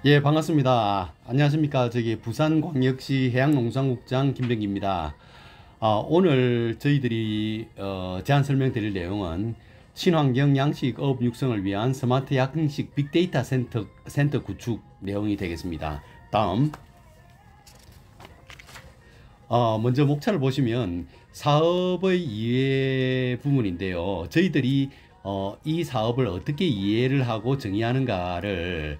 예, 반갑습니다. 안녕하십니까. 저기 부산광역시 해양농수산국장 김병기입니다. 오늘 저희들이 제안 설명드릴 내용은 친환경 양식 어업 육성을 위한 스마트 양식 빅데이터 센터 구축 내용이 되겠습니다. 다음, 먼저 목차를 보시면 사업의 이해 부분인데요. 저희들이 이 사업을 어떻게 이해를 하고 정의하는가를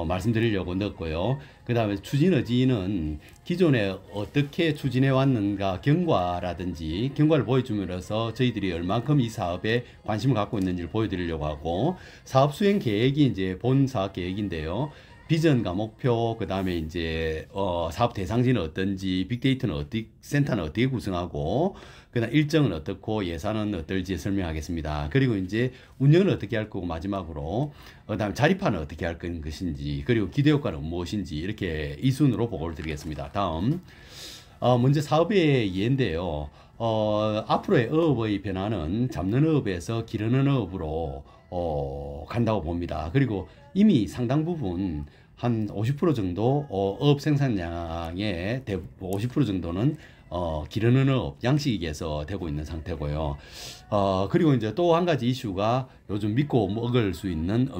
말씀드리려고 넣었고요. 그 다음에 추진 의지는 기존에 어떻게 추진해 왔는가 경과를 보여줌으로써 저희들이 얼만큼 이 사업에 관심을 갖고 있는지를 보여드리려고 하고, 사업 수행 계획이 이제 본 사업 계획인데요. 비전과 목표, 그 다음에 이제 사업 대상지는 어떤지, 빅데이터는 어떻게, 센터는 어떻게 구성하고, 그다음 일정은 어떻고 예산은 어떨지 설명하겠습니다. 그리고 이제 운영은 어떻게 할 거고, 마지막으로 그다음 자립화는 어떻게 할 것인지, 그리고 기대 효과는 무엇인지, 이렇게 이 순으로 보고를 드리겠습니다. 다음, 먼저 사업의 이해인데요. 앞으로의 어업의 변화는 잡는 어업에서 기르는 어업으로 간다고 봅니다. 그리고 이미 상당 부분 한 50% 정도 어업 생산량의 50% 정도는 기르는 어업, 양식에서 되고 있는 상태고요. 그리고 이제 또 한 가지 이슈가 요즘 믿고 먹을 수 있는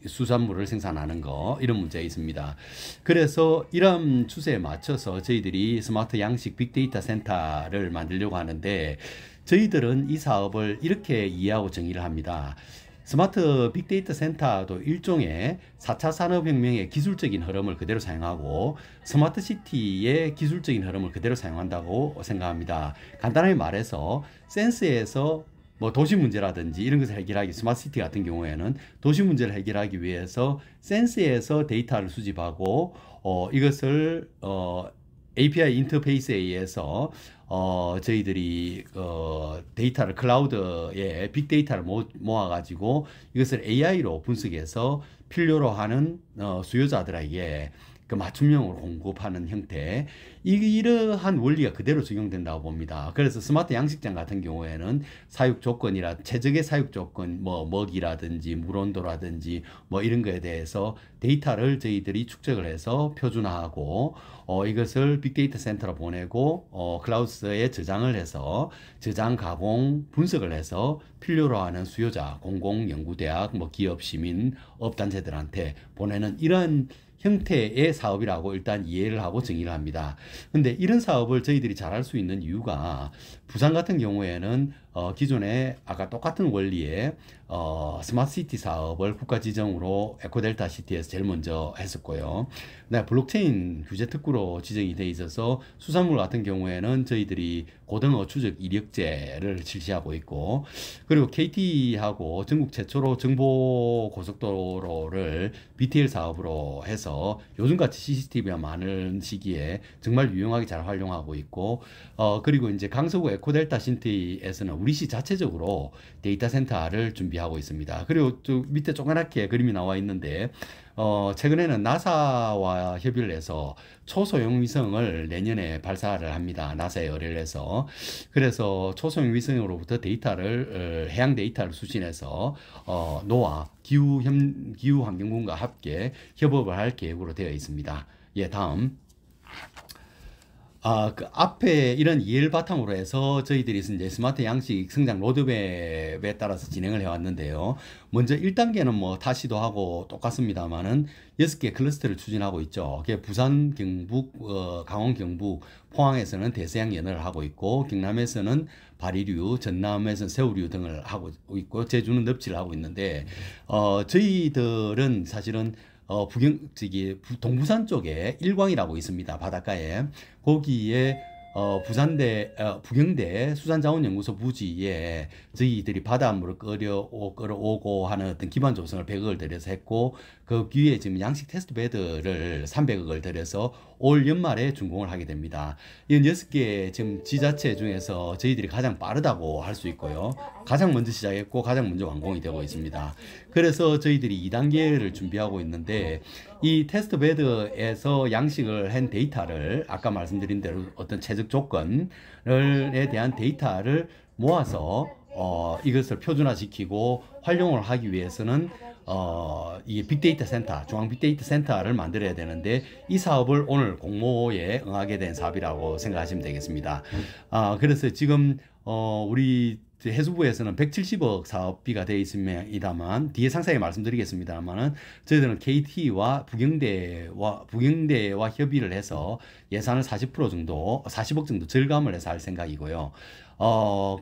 수산물을 생산하는 거, 이런 문제가 있습니다. 그래서 이런 추세에 맞춰서 저희들이 스마트 양식 빅데이터 센터를 만들려고 하는데, 저희들은 이 사업을 이렇게 이해하고 정의를 합니다. 스마트 빅데이터 센터도 일종의 4차 산업혁명의 기술적인 흐름을 그대로 사용하고 스마트 시티의 기술적인 흐름을 그대로 사용한다고 생각합니다. 간단하게 말해서 센스에서 뭐 도시 문제라든지 이런 것을 해결하기, 스마트 시티 같은 경우에는 도시 문제를 해결하기 위해서 센스에서 데이터를 수집하고 이것을 API 인터페이스에 의해서 저희들이 데이터를 클라우드에 빅데이터를 모아가지고 이것을 AI로 분석해서 필요로 하는 수요자들에게 그 맞춤형으로 공급하는 형태, 이러한 원리가 그대로 적용된다고 봅니다. 그래서 스마트 양식장 같은 경우에는 사육 조건이라 최적의 사육 조건, 뭐 먹이라든지 물 온도라든지 뭐 이런 거에 대해서 데이터를 저희들이 축적을 해서 표준화하고 이것을 빅데이터 센터로 보내고 클라우드에 저장을 해서 저장, 가공, 분석을 해서 필요로 하는 수요자, 공공연구대학, 뭐 기업, 시민, 업단체들한테 보내는 이런 형태의 사업이라고 일단 이해를 하고 정의를 합니다. 근데 이런 사업을 저희들이 잘할 수 있는 이유가, 부산 같은 경우에는 기존에 아까 똑같은 원리의 스마트 시티 사업을 국가 지정으로 에코델타 시티에서 제일 먼저 했었고요. 네, 블록체인 규제 특구로 지정이 돼 있어서 수산물 같은 경우에는 저희들이 고등어 추적 이력제를 실시하고 있고, 그리고 KT하고 전국 최초로 정보 고속도로를 BTL 사업으로 해서 요즘같이 CCTV가 많은 시기에 정말 유용하게 잘 활용하고 있고, 그리고 이제 강서구 에코델타 시티에서는 우리시 자체적으로 데이터 센터를 준비하고 있습니다. 그리고 또 밑에 조그맣게 그림이 나와 있는데, 최근에는 나사와 협의를 해서 초소형 위성을 내년에 발사를 합니다. 나사에 의뢰를 해서. 그래서 초소형 위성으로부터 데이터를, 해양 데이터를 수신해서, 노아, 기후환경부가 함께 협업을 할 계획으로 되어 있습니다. 예, 다음. 그 앞에 이런 이해를 바탕으로 해서 저희들이 이제 스마트 양식 성장 로드맵에 따라서 진행을 해왔는데요. 먼저 1단계는 뭐 다시도 하고 똑같습니다만은 6개 클러스터를 추진하고 있죠. 그게 부산, 경북, 강원, 경북, 포항에서는 대서양 연어를 하고 있고, 경남에서는 바리류, 전남에서는 새우류 등을 하고 있고, 제주는 납치를 하고 있는데, 저희들은 사실은 동부산 쪽에 일광이라고 있습니다. 바닷가에. 거기에 부경대 수산자원연구소 부지에 저희들이 바닷물을 끌어오고 하는 어떤 기반 조성을 100억을 들여서 했고, 그 위에 지금 양식 테스트 베드를 300억을 들여서 올 연말에 준공을 하게 됩니다. 이 6개 지금 지자체 중에서 저희들이 가장 빠르다고 할 수 있고요. 가장 먼저 시작했고 가장 먼저 완공이 되고 있습니다. 그래서 저희들이 2단계를 준비하고 있는데, 이 테스트 베드에서 양식을 한 데이터를 아까 말씀드린 대로 어떤 최적 조건에 대한 데이터를 모아서 이것을 표준화시키고 활용을 하기 위해서는 이게 빅데이터 센터, 중앙 빅데이터 센터를 만들어야 되는데 이 사업을 오늘 공모에 응하게 된 사업이라고 생각하시면 되겠습니다. 그래서 지금 우리 해수부에서는 170억 사업비가 되어 있습니다만 뒤에 상세히 말씀드리겠습니다만은 저희들은 KT와 부경대와 협의를 해서 예산을 40% 정도, 40억 정도 절감을 해서 할 생각이고요.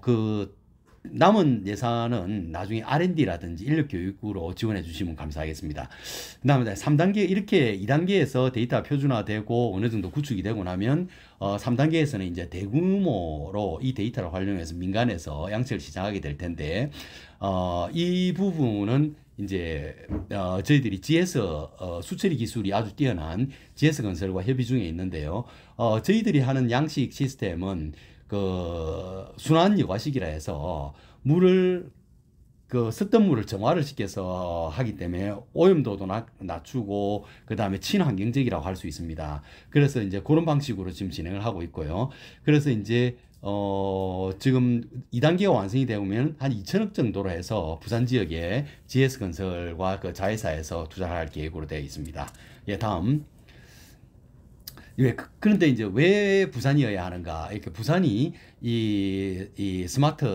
그 남은 예산은 나중에 R&D라든지 인력 교육으로 지원해 주시면 감사하겠습니다. 그다음에 3단계 이렇게 2단계에서 데이터 표준화되고 어느 정도 구축이 되고 나면 3단계에서는 이제 대규모로 이 데이터를 활용해서 민간에서 양식을 시작하게 될 텐데 이 부분은 이제 저희들이 GS 수처리 기술이 아주 뛰어난 GS 건설과 협의 중에 있는데요. 저희들이 하는 양식 시스템은 그 순환 여과식이라 해서 물을 섞던 물을 정화를 시켜서 하기 때문에 오염도도 낮추고 그다음에 친환경적이라고 할 수 있습니다. 그래서 이제 그런 방식으로 지금 진행을 하고 있고요. 그래서 이제 지금 2단계가 완성이 되면 한 2천억 정도로 해서 부산 지역에 GS건설과 그 자회사에서 투자를 할 계획으로 되어 있습니다. 예, 다음. 그런데 이제 왜 부산이어야 하는가? 이렇게 부산이 이 스마트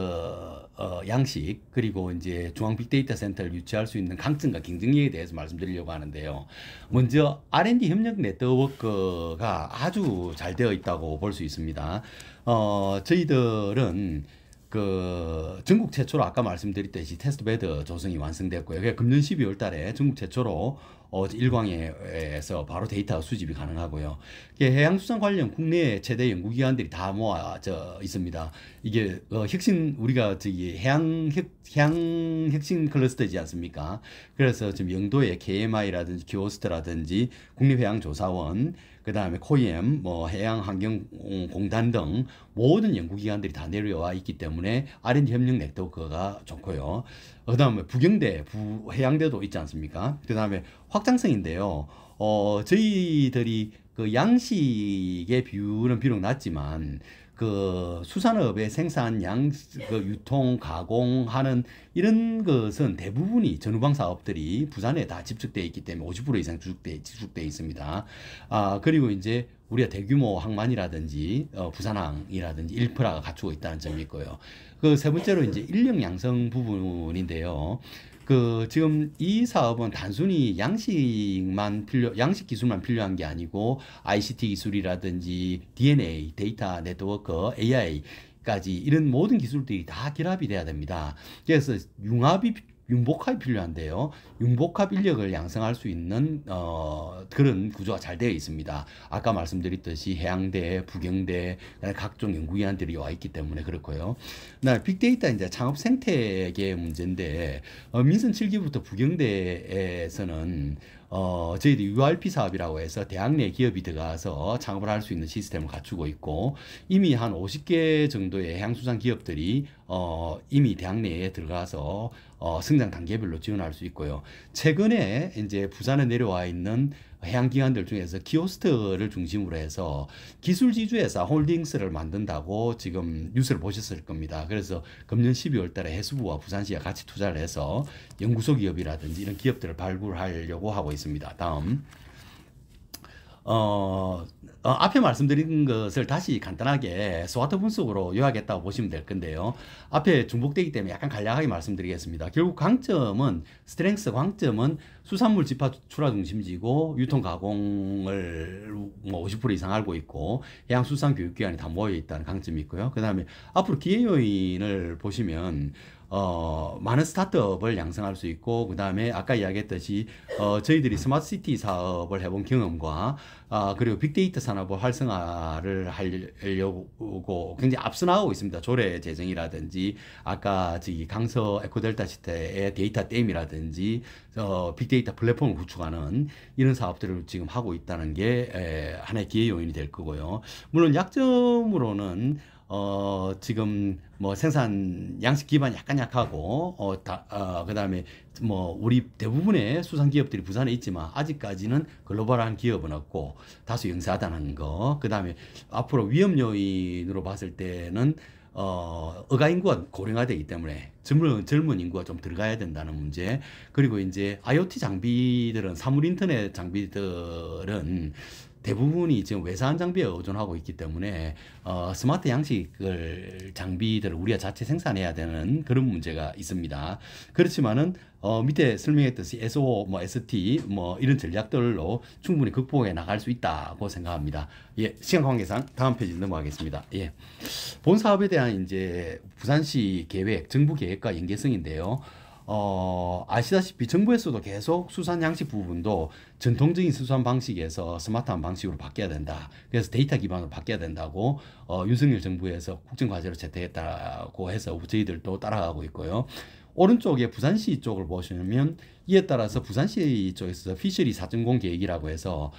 양식 그리고 이제 중앙 빅데이터 센터를 유치할 수 있는 강점과 경쟁력에 대해서 말씀드리려고 하는데요. 먼저 R&D 협력 네트워크가 아주 잘 되어 있다고 볼 수 있습니다. 저희들은 그 전국 최초로 아까 말씀드렸듯이 테스트베드 조성이 완성됐고요. 그러니까 금년 12월 달에 전국 최초로 일광에서 바로 데이터 수집이 가능하고요. 해양수산 관련 국내 최대 연구기관들이 다 모아져 있습니다. 이게 혁신 우리가 저기 해양 혁신 클러스터지 않습니까? 그래서 지금 영도에 KMI라든지 기오스트라든지 국립해양조사원 그다음에 코이엠, 뭐 해양환경공단 등 모든 연구기관들이 다 내려와 있기 때문에 R&D 협력 네트워크가 좋고요. 그다음에 부경대, 부해양대도 있지 않습니까? 그다음에 확장성인데요. 저희들이 그 양식의 비율은 비록 낮지만 그 수산업의 생산, 그 유통, 가공하는 이런 것은 대부분이 전후방 사업들이 부산에 다 집중되어 있기 때문에 50% 이상 집중되어 있습니다. 그리고 이제 우리가 대규모 항만이라든지 부산항이라든지 인프라가 갖추고 있다는 점이 있고요. 그 세 번째로 이제 인력 양성 부분인데요. 그 지금 이 사업은 단순히 양식 기술만 필요한 게 아니고 ICT 기술이라든지 DNA, 데이터 네트워크, AI까지 이런 모든 기술들이 다 결합이 돼야 됩니다. 그래서 융복합이 필요한데요. 융복합 인력을 양성할 수 있는 그런 구조가 잘 되어 있습니다. 아까 말씀드렸듯이 해양대, 부경대, 각종 연구기관들이 와 있기 때문에 그렇고요. 빅데이터 이제 창업 생태계 문제인데 민선 7기부터 부경대에서는 저희도 URP 사업이라고 해서 대학 내 기업이 들어가서 창업을 할 수 있는 시스템을 갖추고 있고 이미 한 50개 정도의 해양수산 기업들이 이미 대학 내에 들어가서 성장 단계별로 지원할 수 있고요. 최근에 이제 부산에 내려와 있는 해양기관들 중에서 키오스트를 중심으로 해서 기술 지주회사 홀딩스를 만든다고 지금 뉴스를 보셨을 겁니다. 그래서 금년 12월 달에 해수부와 부산시가 같이 투자를 해서 연구소 기업이라든지 이런 기업들을 발굴하려고 하고 있습니다. 다음. 앞에 말씀드린 것을 다시 간단하게 스와트 분석으로 요약했다고 보시면 될 건데요. 앞에 중복되기 때문에 약간 간략하게 말씀드리겠습니다. 결국 강점은 수산물 집합 출하 중심지고 유통 가공을 뭐 50% 이상 알고 있고 해양수산교육기관이 다 모여 있다는 강점이 있고요. 그 다음에 앞으로 기회 요인을 보시면 많은 스타트업을 양성할 수 있고 그 다음에 아까 이야기했듯이 저희들이 스마트시티 사업을 해본 경험과 그리고 빅데이터 산업의 활성화를 하려고 굉장히 앞서 나가고 있습니다. 조례 제정이라든지 아까 저기 강서 에코델타 시대의 데이터 댐이라든지 빅데이터 플랫폼을 구축하는 이런 사업들을 지금 하고 있다는 게 하나의 기회 요인이 될 거고요. 물론 약점으로는 지금 뭐 생산 양식 기반이 약간 약하고 그다음에 뭐 우리 대부분의 수산 기업들이 부산에 있지만 아직까지는 글로벌한 기업은 없고 다소 영세하다는 거. 그다음에 앞으로 위험 요인으로 봤을 때는 어가 인구가 고령화되기 때문에 젊은 인구가 좀 들어가야 된다는 문제. 그리고 이제 IoT 장비들은 사물 인터넷 장비들은 대부분이 지금 외산 장비에 의존하고 있기 때문에 스마트 양식을 장비들을 우리가 자체 생산해야 되는 그런 문제가 있습니다. 그렇지만은 밑에 설명했듯이 SO, 뭐 ST, 뭐 이런 전략들로 충분히 극복해 나갈 수 있다고 생각합니다. 예, 시간 관계상 다음 페이지 넘어가겠습니다. 예, 본 사업에 대한 이제 부산시 계획, 정부 계획과 연계성인데요. 아시다시피 정부에서도 계속 수산 양식 부분도 전통적인 수산 방식에서 스마트한 방식으로 바뀌어야 된다. 그래서 데이터 기반으로 바뀌어야 된다고 윤석열 정부에서 국정과제로 채택했다고 해서 저희들도 따라가고 있고요. 오른쪽에 부산시 쪽을 보시면 이에 따라서 부산시 쪽에서 피셔리 4.0 계획이라고 해서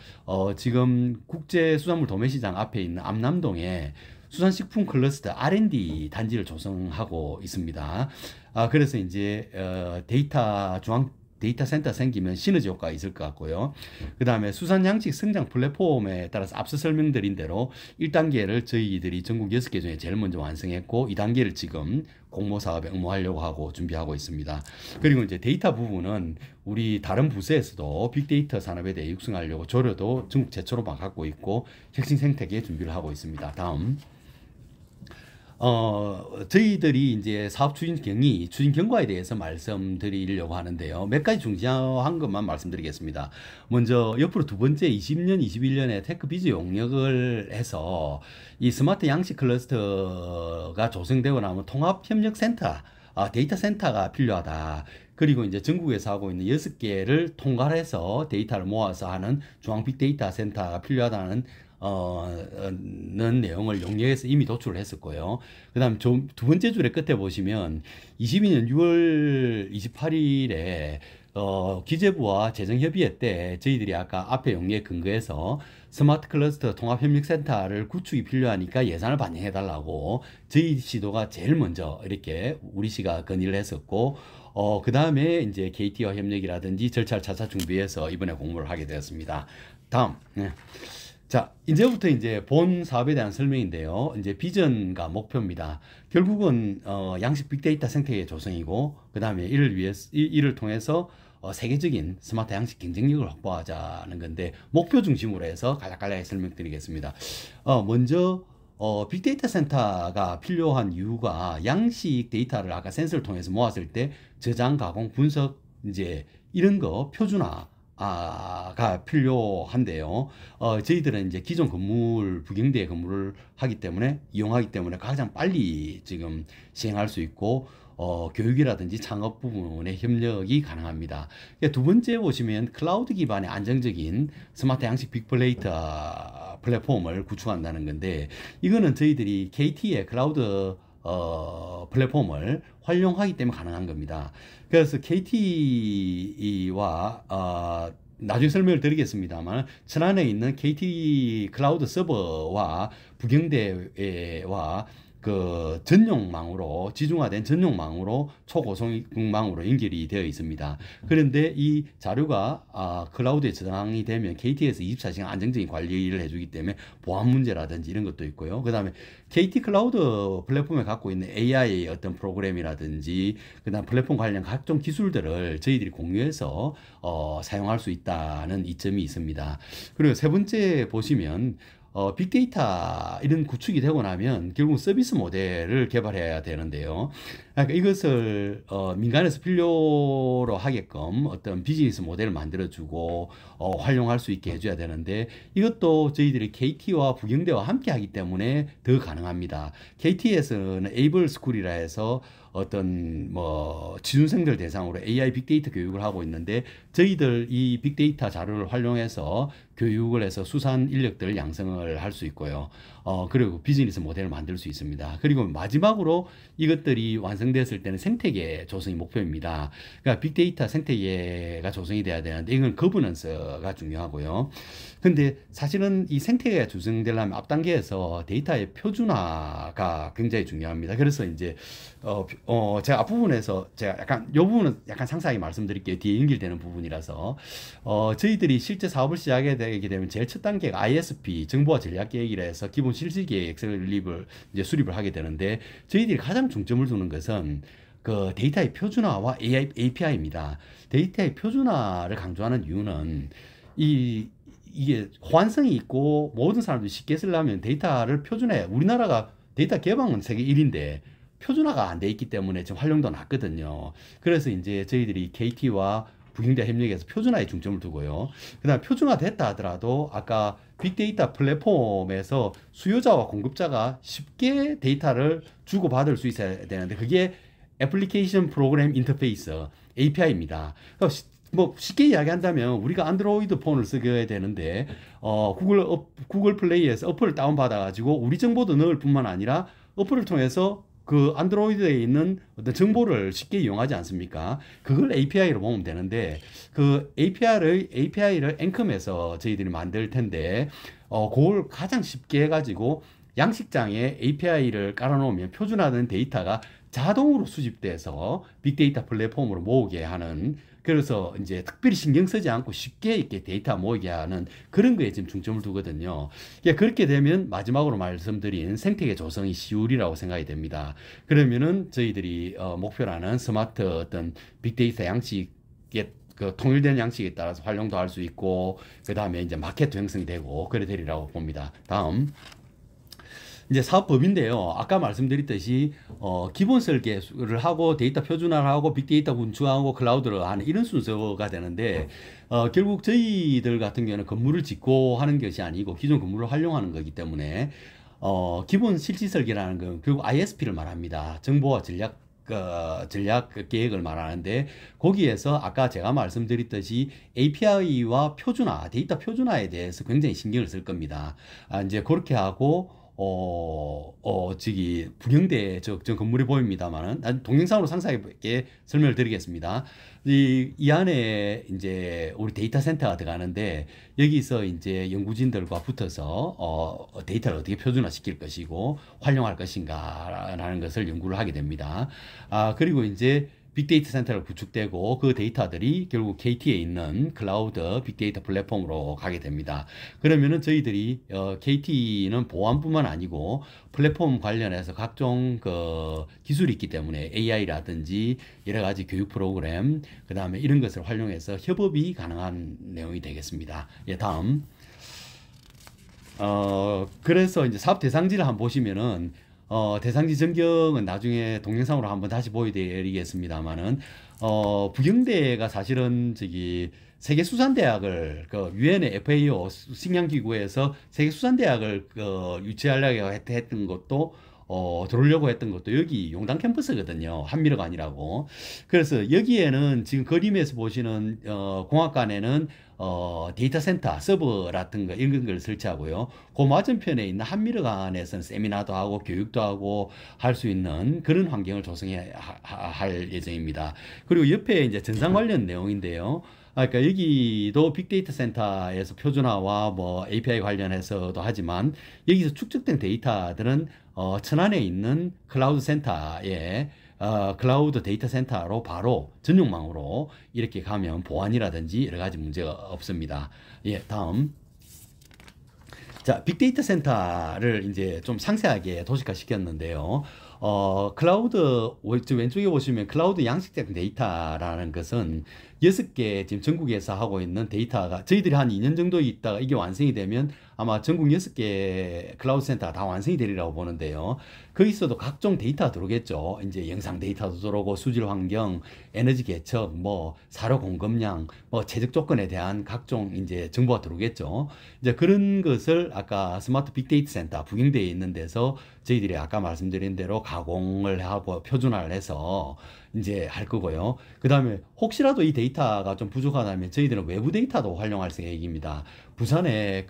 지금 국제수산물 도매시장 앞에 있는 암남동에 수산식품 클러스터 R&D 단지를 조성하고 있습니다. 그래서 이제 데이터 센터 생기면 시너지 효과가 있을 것 같고요. 그 다음에 수산양식 성장 플랫폼에 따라서 앞서 설명드린 대로 1단계를 저희들이 전국 6개 중에 제일 먼저 완성했고 2단계를 지금 공모사업에 응모하려고 하고 준비하고 있습니다. 그리고 이제 데이터 부분은 우리 다른 부서에서도 빅데이터 산업에 대해 육성하려고 조려도 전국 최초로 맡고 있고 혁신 생태계 준비를 하고 있습니다. 다음. 저희들이 이제 사업 추진 경위, 추진 경과에 대해서 말씀드리려고 하는데요. 몇 가지 중요한 것만 말씀드리겠습니다. 먼저 옆으로 두 번째 20년, 21년에 테크비즈 용역을 해서 이 스마트 양식 클러스터가 조성되고 나면 통합협력센터, 데이터 센터가 필요하다. 그리고 이제 전국에서 하고 있는 6개를 통괄해서 데이터를 모아서 하는 중앙 빅데이터 센터가 필요하다는 는 내용을 용역에서 이미 도출을 했었고요. 그 다음 두 번째 줄의 끝에 보시면 22년 6월 28일에 기재부와 재정협의회 때 저희들이 아까 앞에 용역에 근거해서 스마트 클러스터 통합협력센터를 구축이 필요하니까 예산을 반영해달라고 저희 시도가 제일 먼저 이렇게 우리 시가 건의를 했었고 그 다음에 이제 KT와 협력이라든지 절차를 차차 준비해서 이번에 공모를 하게 되었습니다. 다음. 네. 자, 이제부터 이제 본 사업에 대한 설명인데요. 이제 비전과 목표입니다. 결국은 양식 빅데이터 생태계 조성이고, 그 다음에 이를 통해서 세계적인 스마트 양식 경쟁력을 확보하자는 건데 목표 중심으로 해서 간략하게 설명드리겠습니다. 먼저 빅데이터 센터가 필요한 이유가 양식 데이터를 아까 센서를 통해서 모았을 때 저장, 가공, 분석 이제 이런 거 표준화 가 필요한데요. 저희들은 이제 기존 건물, 부경대에 건물을 이용하기 때문에 가장 빨리 지금 시행할 수 있고, 교육이라든지 창업 부분의 협력이 가능합니다. 두 번째 보시면 클라우드 기반의 안정적인 스마트 양식 빅데이터 플랫폼을 구축한다는 건데, 이거는 저희들이 KT의 클라우드 플랫폼을 활용하기 때문에 가능한 겁니다. 그래서 KT와 나중에 설명을 드리겠습니다만 천안에 있는 KT 클라우드 서버와 부경대와 그 전용망으로 지중화된 전용망으로 초고속망으로 연결이 되어 있습니다. 그런데 이 자료가 클라우드에 저장이 되면 KT에서 24시간 안정적인 관리를 해주기 때문에 보안 문제라든지 이런 것도 있고요. 그 다음에 KT 클라우드 플랫폼에 갖고 있는 AI 어떤 프로그램이라든지 그다음 플랫폼 관련 각종 기술들을 저희들이 공유해서 사용할 수 있다는 이점이 있습니다. 그리고 세 번째 보시면 빅데이터 이런 구축이 되고 나면 결국 서비스 모델을 개발해야 되는데요. 그러니까 이것을 민간에서 필요로 하게끔 어떤 비즈니스 모델을 만들어주고 활용할 수 있게 해줘야 되는데 이것도 저희들이 KT와 부경대와 함께 하기 때문에 더 가능합니다. KT에서는 에이블 스쿨이라 해서 어떤 뭐 취준생들 대상으로 AI 빅데이터 교육을 하고 있는데 저희들 이 빅데이터 자료를 활용해서 교육을 해서 수산 인력들 양성을 할 수 있고요. 그리고 비즈니스 모델을 만들 수 있습니다. 그리고 마지막으로 이것들이 완성됐을 때는 생태계 조성이 목표입니다. 그러니까 빅데이터 생태계가 조성이 돼야 되는데 이건 거버넌스가 중요하고요. 근데 사실은 이 생태계가 조성되려면 앞단계에서 데이터의 표준화가 굉장히 중요합니다. 그래서 이제 제가 앞부분에서 제가 약간 요 부분은 약간 상세하게 말씀드릴게요. 뒤에 연결되는 부분이라서 저희들이 실제 사업을 시작하게 되게 되면 제일 첫 단계가 ISP 정보화 전략 계획이라 해서 기본 실시 계획 설립을 이제 수립을 하게 되는데 저희들이 가장 중점을 두는 것은 그 데이터의 표준화와 API입니다. 데이터의 표준화를 강조하는 이유는 이게 호환성이 있고 모든 사람들이 쉽게 쓰려면 데이터를 표준화해. 우리나라가 데이터 개방은 세계 1인데 표준화가 안 돼 있기 때문에 지금 활용도 낮거든요. 그래서 이제 저희들이 KT와 북경대 협력해서 표준화에 중점을 두고요. 그다음 표준화 됐다 하더라도 아까 빅데이터 플랫폼에서 수요자와 공급자가 쉽게 데이터를 주고받을 수 있어야 되는데 그게 애플리케이션 프로그램 인터페이스 API입니다. 뭐 쉽게 이야기한다면 우리가 안드로이드 폰을 쓰게 되는데 구글 플레이에서 어플을 다운받아 가지고 우리 정보도 넣을 뿐만 아니라 어플을 통해서 그 안드로이드에 있는 어떤 정보를 쉽게 이용하지 않습니까? 그걸 API로 보면 되는데 그 API를 앵컴해서 저희들이 만들 텐데 그걸 가장 쉽게 해가지고 양식장에 API를 깔아놓으면 표준화된 데이터가 자동으로 수집돼서 빅데이터 플랫폼으로 모으게 하는 그래서 이제 특별히 신경 쓰지 않고 쉽게 이렇게 데이터 모이게 하는 그런 거에 지금 중점을 두거든요. 그렇게 되면 마지막으로 말씀드린 생태계 조성이 쉬우리라고 생각이 됩니다. 그러면은 저희들이 목표라는 스마트 어떤 빅데이터 양식의 그 통일된 양식에 따라서 활용도 할 수 있고 그 다음에 이제 마켓도 형성이 되고 그래 되리라고 봅니다. 다음. 이제 사업법인데요. 아까 말씀드렸듯이 기본 설계를 하고 데이터 표준화를 하고 빅데이터 분출하고 클라우드를 하는 이런 순서가 되는데 결국 저희들 같은 경우는 건물을 짓고 하는 것이 아니고 기존 건물을 활용하는 거기 때문에 기본 실지 설계라는 건 결국 ISP를 말합니다. 정보와 전략 계획을 말하는데 거기에서 아까 제가 말씀드렸듯이 API와 표준화, 데이터 표준화에 대해서 굉장히 신경을 쓸 겁니다. 이제 그렇게 하고 북경대 저 건물이 보입니다만은 동영상으로 상세하게 설명을 드리겠습니다. 이 안에 이제 우리 데이터 센터가 들어가는데 여기서 이제 연구진들과 붙어서 데이터를 어떻게 표준화 시킬 것이고 활용할 것인가라는 것을 연구를 하게 됩니다. 그리고 이제 빅데이터 센터가 구축되고 그 데이터들이 결국 KT에 있는 클라우드 빅데이터 플랫폼으로 가게 됩니다. 그러면은 저희들이 KT는 보안뿐만 아니고 플랫폼 관련해서 각종 그 기술이 있기 때문에 AI라든지 여러 가지 교육 프로그램 그다음에 이런 것을 활용해서 협업이 가능한 내용이 되겠습니다. 다음. 그래서 이제 사업 대상지를 한번 보시면은 대상지 전경은 나중에 동영상으로 한번 다시 보여드리겠습니다만은 북경대가 사실은 세계수산대학을 그 유엔의 FAO 식량기구에서 세계수산대학을 유치하려고 했던 것도 들어오려고 했던 것도 여기 용당 캠퍼스거든요. 한미르관이라고. 그래서 여기에는 지금 그림에서 보시는 공학관에는 데이터 센터, 서버 같은 거 이런 걸 설치하고요. 그 맞은편에 있는 한미르관에서는 세미나도 하고 교육도 하고 할 수 있는 그런 환경을 조성해 할 예정입니다. 그리고 옆에 이제 전상 관련 내용인데요. 그러니까 여기도 빅데이터 센터에서 표준화와 뭐 API 관련해서도 하지만 여기서 축적된 데이터들은 천안에 있는 클라우드 센터에 클라우드 데이터 센터로 바로 전용망으로 이렇게 가면 보안이라든지 여러 가지 문제가 없습니다. 다음. 자, 빅데이터 센터를 이제 좀 상세하게 도식화 시켰는데요. 클라우드, 왼쪽에 보시면 클라우드 양식적 데이터라는 것은 6개 지금 전국에서 하고 있는 데이터가 저희들이 한 2년 정도 있다가 이게 완성이 되면 아마 전국 6개 클라우드 센터가 다 완성이 되리라고 보는데요. 거기서도 각종 데이터가 들어오겠죠. 이제 영상 데이터도 들어오고 수질 환경, 에너지 개척, 뭐 사료 공급량, 뭐 최적 조건에 대한 각종 이제 정보가 들어오겠죠. 이제 그런 것을 아까 스마트 빅데이터 센터 북경대에 있는 데서 저희들이 아까 말씀드린 대로 가공을 하고 표준화를 해서 이제 할 거고요. 그 다음에 혹시라도 이 데이터가 좀 부족하다면 저희들은 외부 데이터도 활용할 계획입니다. 부산에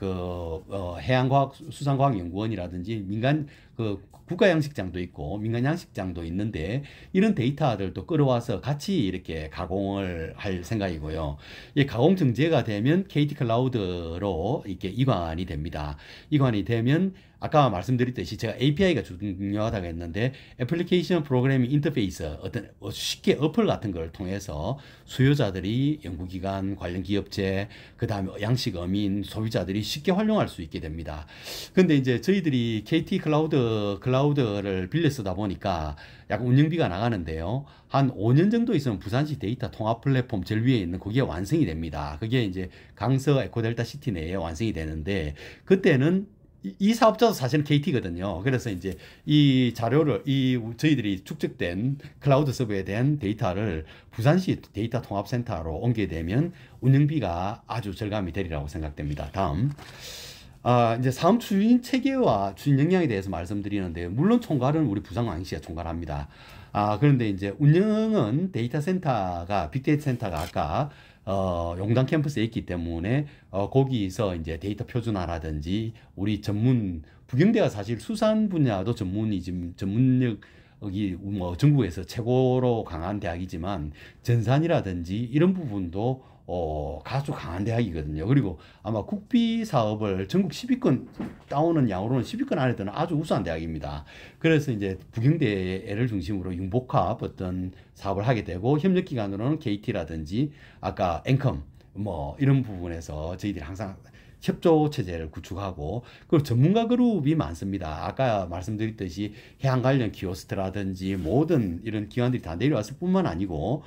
해양과학 수산과학연구원이라든지 민간 그 국가 양식장도 있고 민간 양식장도 있는데 이런 데이터들도 끌어와서 같이 이렇게 가공을 할 생각이고요. 이 가공 정제가 되면 KT 클라우드로 이렇게 이관이 됩니다. 이관이 되면 아까 말씀드렸듯이 제가 API가 중요하다고 했는데 애플리케이션 프로그래밍 인터페이스 어떤 쉽게 어플 같은 걸 통해서 수요자들이 연구기관, 관련 기업체, 그 다음에 양식 어민, 소비자들이 쉽게 활용할 수 있게 됩니다. 근데 이제 저희들이 KT 클라우드를 빌려 쓰다 보니까 약간 운영비가 나가는데요. 한 5년 정도 있으면 부산시 데이터 통합 플랫폼 제일 위에 있는 그게 완성이 됩니다. 그게 이제 강서 에코델타 시티 내에 완성이 되는데 그때는 이 사업자도 사실은 KT거든요. 그래서 이제 이 자료를 저희들이 축적된 클라우드 서버에 대한 데이터를 부산시 데이터 통합센터로 옮기게 되면 운영비가 아주 절감이 되리라고 생각됩니다. 다음. 이제 사업 추진 체계와 추진 역량에 대해서 말씀드리는데, 물론 총괄은 우리 부산광역시가 총괄합니다. 그런데 이제 운영은 데이터 센터가, 빅데이터 센터가 아까 용당 캠퍼스에 있기 때문에 거기서 이제 데이터 표준화라든지 우리 부경대가 사실 수산 분야도 전문력이 뭐 전국에서 최고로 강한 대학이지만 전산이라든지 이런 부분도 아주 강한 대학이거든요. 그리고 아마 국비 사업을 전국 10위권 따오는 양으로는 10위권 안에 드는 아주 우수한 대학입니다. 그래서 이제 부경대를 중심으로 융복합 어떤 사업을 하게 되고, 협력기관으로는 KT라든지 아까 앵컴 뭐 이런 부분에서 저희들이 항상 협조 체제를 구축하고, 그리고 전문가 그룹이 많습니다. 아까 말씀드렸듯이 해양 관련 키오스트라든지 모든 이런 기관들이 다 내려왔을 뿐만 아니고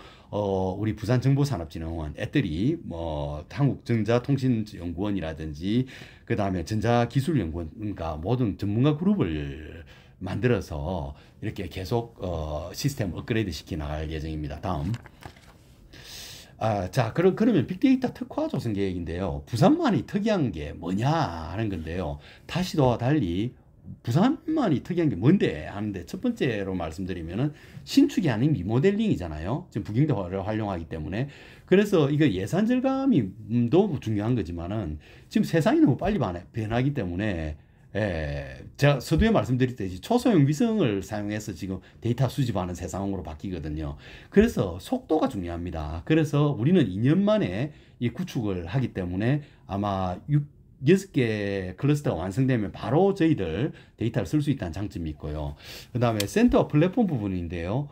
우리 부산정보산업진흥원 애들이 뭐 한국전자통신연구원이라든지 그 다음에 전자기술연구원, 그러니까 모든 전문가 그룹을 만들어서 이렇게 계속 시스템 업그레이드 시켜 나갈 예정입니다. 다음. 자, 그러면 빅데이터 특화 조성 계획인데요. 부산만이 특이한 게 뭐냐 하는 건데요. 다시도와 달리 부산만이 특이한 게 뭔데 하는데, 첫 번째로 말씀드리면은 신축이 아닌 리모델링이잖아요. 지금 부경대를 활용하기 때문에. 그래서 이거 예산 절감도 중요한 거지만은 지금 세상이 너무 빨리 변하기 때문에 제가 서두에 말씀드렸듯이 초소형 위성을 사용해서 지금 데이터 수집하는 세상으로 바뀌거든요. 그래서 속도가 중요합니다. 그래서 우리는 2년 만에 이 구축을 하기 때문에 아마 6개 클러스터가 완성되면 바로 저희들 데이터를 쓸 수 있다는 장점이 있고요. 그 다음에 센터 플랫폼 부분인데요.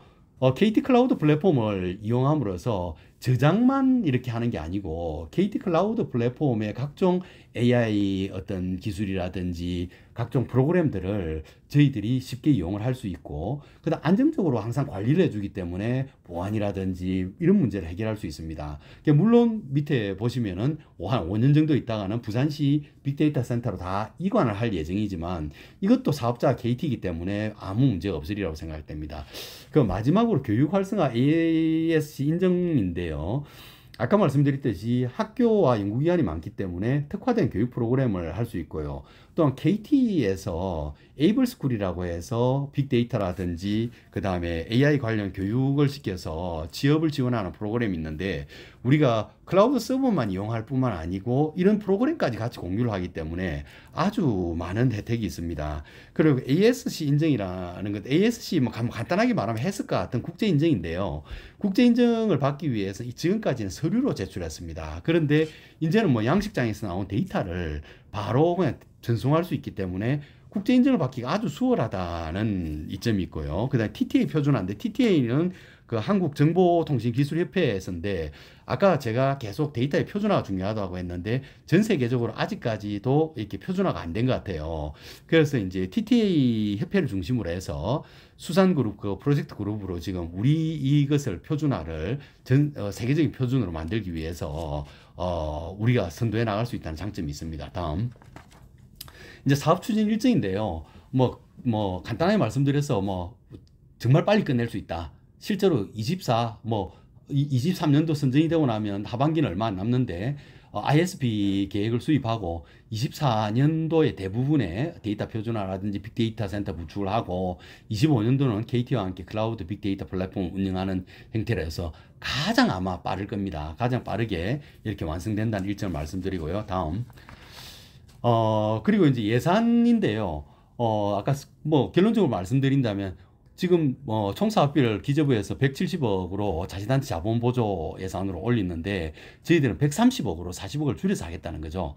KT 클라우드 플랫폼을 이용함으로써 저장만 이렇게 하는 게 아니고, KT 클라우드 플랫폼의 각종 AI 어떤 기술이라든지 각종 프로그램들을 저희들이 쉽게 이용을 할 수 있고, 그다음 안정적으로 항상 관리를 해주기 때문에 보안이라든지 이런 문제를 해결할 수 있습니다. 물론 밑에 보시면은 한 5년 정도 있다가는 부산시 빅데이터 센터로 다 이관을 할 예정이지만, 이것도 사업자 KT이기 때문에 아무 문제가 없으리라고 생각됩니다. 그 마지막으로 교육 활성화 AASC 인정인데요. 아까 말씀드렸듯이 학교와 연구기관이 많기 때문에 특화된 교육 프로그램을 할 수 있고요. 또한 KT에서 에이블스쿨이라고 해서 빅데이터라든지 그 다음에 AI 관련 교육을 시켜서 취업을 지원하는 프로그램이 있는데, 우리가 클라우드 서버만 이용할 뿐만 아니고 이런 프로그램까지 같이 공유를 하기 때문에 아주 많은 혜택이 있습니다. 그리고 ASC 인정이라는 것, ASC 뭐 간단하게 말하면 해석과 같은 국제 인정인데요. 국제 인정을 받기 위해서 지금까지는 서류로 제출했습니다. 그런데 이제는 뭐 양식장에서 나온 데이터를 바로 그냥 전송할 수 있기 때문에 국제 인정을 받기가 아주 수월하다는 이점이 있고요. 그다음에 TTA 표준화인데, TTA는 그 한국정보통신기술협회에서인데, 아까 제가 계속 데이터의 표준화가 중요하다고 했는데 전 세계적으로 아직까지도 이렇게 표준화가 안 된 것 같아요. 그래서 이제 TTA 협회를 중심으로 해서 수산그룹 그 프로젝트 그룹으로 지금 우리 이것을 표준화를 세계적인 표준으로 만들기 위해서 우리가 선도해 나갈 수 있다는 장점이 있습니다. 다음. 이제 사업 추진 일정인데요. 뭐 간단하게 말씀드려서 정말 빨리 끝낼 수 있다. 실제로 23년도 선정이 되고 나면 하반기는 얼마 안 남는데 ISP 계획을 수립하고 24년도에 대부분의 데이터 표준화라든지 빅데이터 센터 구축을 하고, 25년도는 KT와 함께 클라우드 빅데이터 플랫폼 운영하는 형태라서 가장 아마 빠를 겁니다. 가장 빠르게 이렇게 완성된다는 일정을 말씀드리고요. 다음. 그리고 이제 예산인데요. 아까 뭐 결론적으로 말씀드린다면 지금 총 사업비를 기재부에서 170억으로 자치단체 자본 보조 예산으로 올리는데 저희들은 130억으로 40억을 줄여서 하겠다는 거죠.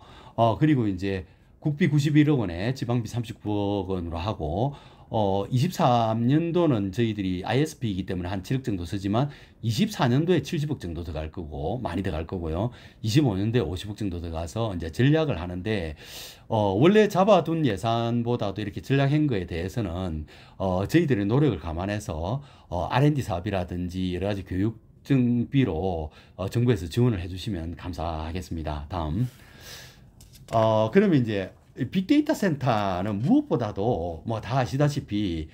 그리고 이제 국비 91억 원에 지방비 39억 원으로 하고 23년도는 저희들이 ISP이기 때문에 한 7억 정도 쓰지만 24년도에 70억 정도 더 갈 거고 많이 더 갈 거고요. 25년도에 50억 정도 더 가서 이제 전략을 하는데 원래 잡아둔 예산보다도 이렇게 전략한 거에 대해서는 저희들의 노력을 감안해서 R&D 사업이라든지 여러 가지 교육 증비로 정부에서 지원을 해주시면 감사하겠습니다. 다음. 그러면 이제 빅데이터 센터는 무엇보다도 뭐 다 아시다시피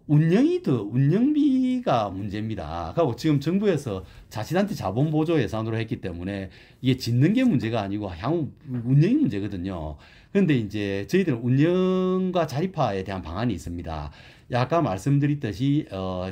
운영비가 문제입니다. 그리고 지금 정부에서 자치단체 자본 보조 예산으로 했기 때문에 이게 짓는 게 문제가 아니고 향후 운영이 문제거든요. 그런데 이제 저희들은 운영과 자립화에 대한 방안이 있습니다. 아까 말씀드렸듯이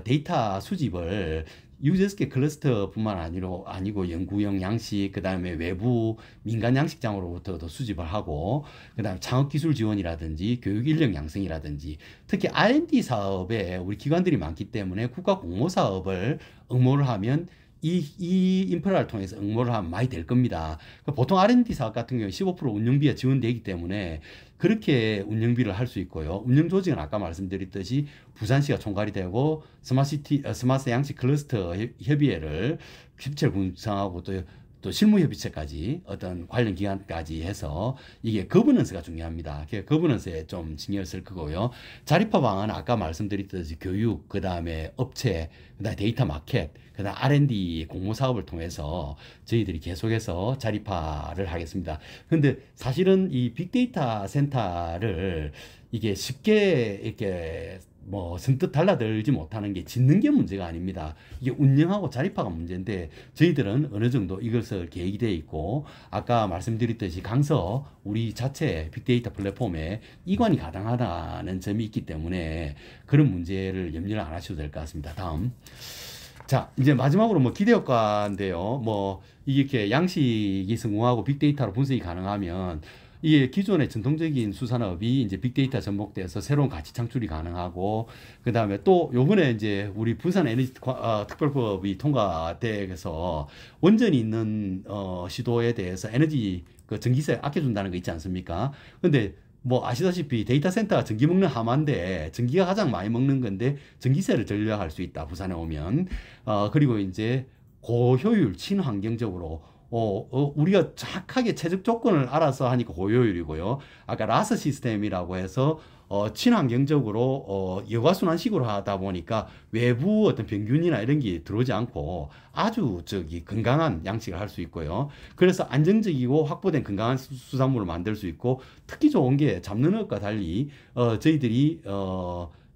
데이터 수집을 유저스케 클러스터뿐만 아니고 연구용 양식, 그다음에 외부 민간 양식장으로부터도 수집을 하고, 그다음에 창업 기술 지원이라든지 교육 인력 양성이라든지, 특히 R&D 사업에 우리 기관들이 많기 때문에 국가 공모 사업을 응모를 하면 이 인프라를 통해서 응모를 하면 많이 될 겁니다. 보통 R&D 사업 같은 경우에 15% 운영비가 지원되기 때문에 그렇게 운영비를 할 수 있고요. 운영 조직은 아까 말씀드렸듯이 부산시가 총괄이 되고 스마트 양식 클러스터 협의회를 협체를 구성하고 또 실무협의체까지 어떤 관련 기관까지 해서 이게 거버넌스가 중요합니다. 거버넌스에 좀 신경을 쓸 거고요. 자립화 방안은 아까 말씀드렸듯이 교육, 그 다음에 업체, 그 다음에 데이터 마켓, 그 다음에 R&D 공모 사업을 통해서 저희들이 계속해서 자립화를 하겠습니다. 근데 사실은 이 빅데이터 센터를 이게 쉽게 이렇게 뭐 선뜻 달라들지 못하는 게 짓는 게 문제가 아닙니다. 이게 운영하고 자립화가 문제인데 저희들은 어느 정도 이것을 계획이 되어 있고 아까 말씀드렸듯이 강서 우리 자체 빅데이터 플랫폼에 이관이 가능하다는 점이 있기 때문에 그런 문제를 염려를 안 하셔도 될 것 같습니다. 다음. 자, 이제 마지막으로 뭐 기대효과인데요. 뭐 이렇게 양식이 성공하고 빅데이터로 분석이 가능하면 이게 기존의 전통적인 수산업이 이제 빅데이터 접목돼서 새로운 가치 창출이 가능하고, 그 다음에 또 요번에 이제 우리 부산 에너지 특별법이 통과돼서 원전이 있는 시도에 대해서 에너지 그 전기세 아껴준다는 거 있지 않습니까? 근데 뭐 아시다시피 데이터 센터가 전기 먹는 하마인데 전기가 가장 많이 먹는 건데 전기세를 절약할 수 있다, 부산에 오면. 그리고 이제 고효율 친환경적으로 우리가 정확하게 최적 조건을 알아서 하니까 고효율이고요. 아까 라스 시스템이라고 해서 친환경적으로 여과순환식으로 하다 보니까 외부 어떤 병균이나 이런 게 들어오지 않고 아주 건강한 양식을 할 수 있고요. 그래서 안정적이고 확보된 건강한 수산물을 만들 수 있고, 특히 좋은 게 잡는 것과 달리 저희들이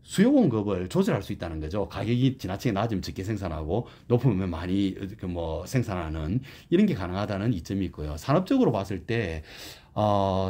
수요 공급을 조절할 수 있다는 거죠. 가격이 지나치게 낮으면 적게 생산하고 높으면 많이 뭐 생산하는 이런 게 가능하다는 이점이 있고요. 산업적으로 봤을 때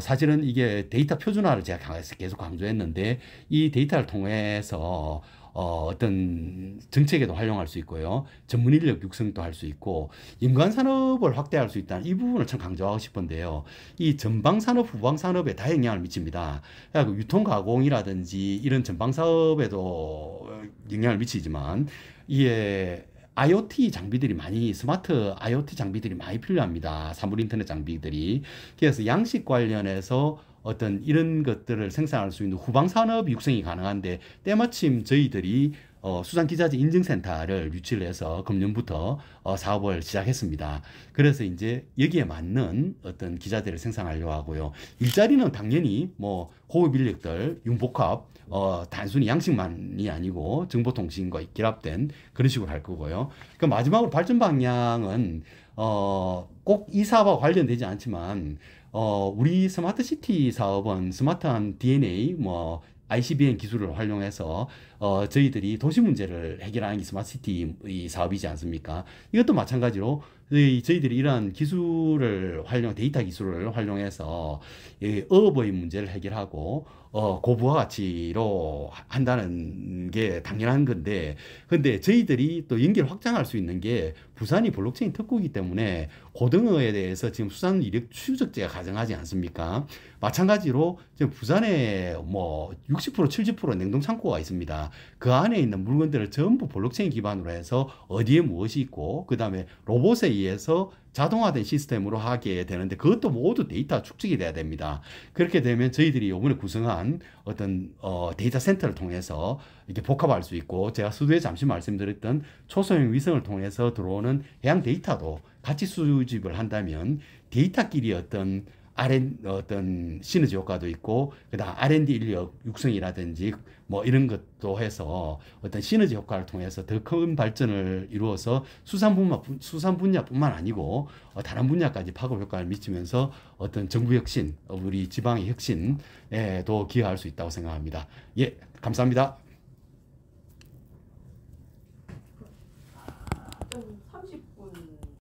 사실은 이게 데이터 표준화를 제가 계속 강조했는데 이 데이터를 통해서 어떤 정책에도 활용할 수 있고요. 전문 인력 육성도 할 수 있고 연관 산업을 확대할 수 있다는 이 부분을 참 강조하고 싶은데요. 이 전방 산업, 후방 산업에 다 영향을 미칩니다. 그리고 유통 가공이라든지 이런 전방 사업에도 영향을 미치지만 이게 IoT 장비들이 스마트 IoT 장비들이 많이 필요합니다. 사물 인터넷 장비들이. 그래서 양식 관련해서 어떤 이런 것들을 생산할 수 있는 후방 산업 육성이 가능한데, 때마침 저희들이 수산기자재 인증센터를 유치를 해서 금년부터 사업을 시작했습니다. 그래서 이제 여기에 맞는 어떤 기자재를 생산하려고 하고요. 일자리는 당연히 뭐 고급 인력들, 융복합, 단순히 양식만이 아니고 정보통신과 결합된 그런 식으로 할 거고요. 그 마지막으로 발전 방향은 꼭 이 사업과 관련되지 않지만 우리 스마트시티 사업은 스마트한 DNA, 뭐 ICBM 기술을 활용해서 저희들이 도시 문제를 해결하는 게 스마트시티 사업이지 않습니까? 이것도 마찬가지로 저희들이 이러한 기술을 데이터 기술을 활용해서 이 어업의 문제를 해결하고 고부가 가치로 한다는 게 당연한 건데, 근데 저희들이 또 연계를 확장할 수 있는 게 부산이 블록체인 특구이기 때문에 고등어에 대해서 지금 수산 이력 추적제가 가능하지 않습니까? 마찬가지로 지금 부산에 뭐 60% 70% 냉동 창고가 있습니다. 그 안에 있는 물건들을 전부 블록체인 기반으로 해서 어디에 무엇이 있고 그다음에 로봇에 의해서 자동화된 시스템으로 하게 되는데, 그것도 모두 데이터 축적이 돼야 됩니다. 그렇게 되면 저희들이 이번에 구성한 어떤 데이터 센터를 통해서 이렇게 복합할 수 있고, 제가 서두에 잠시 말씀드렸던 초소형 위성을 통해서 들어오는 해양 데이터도 같이 수집을 한다면 데이터끼리 어떤 시너지 효과도 있고, 그다음 R&D 인력 육성이라든지 뭐 이런 것도 해서 어떤 시너지 효과를 통해서 더 큰 발전을 이루어서 수산 분야뿐만 아니고 다른 분야까지 파급 효과를 미치면서 어떤 정부 혁신, 우리 지방의 혁신에도 기여할 수 있다고 생각합니다. 예, 감사합니다.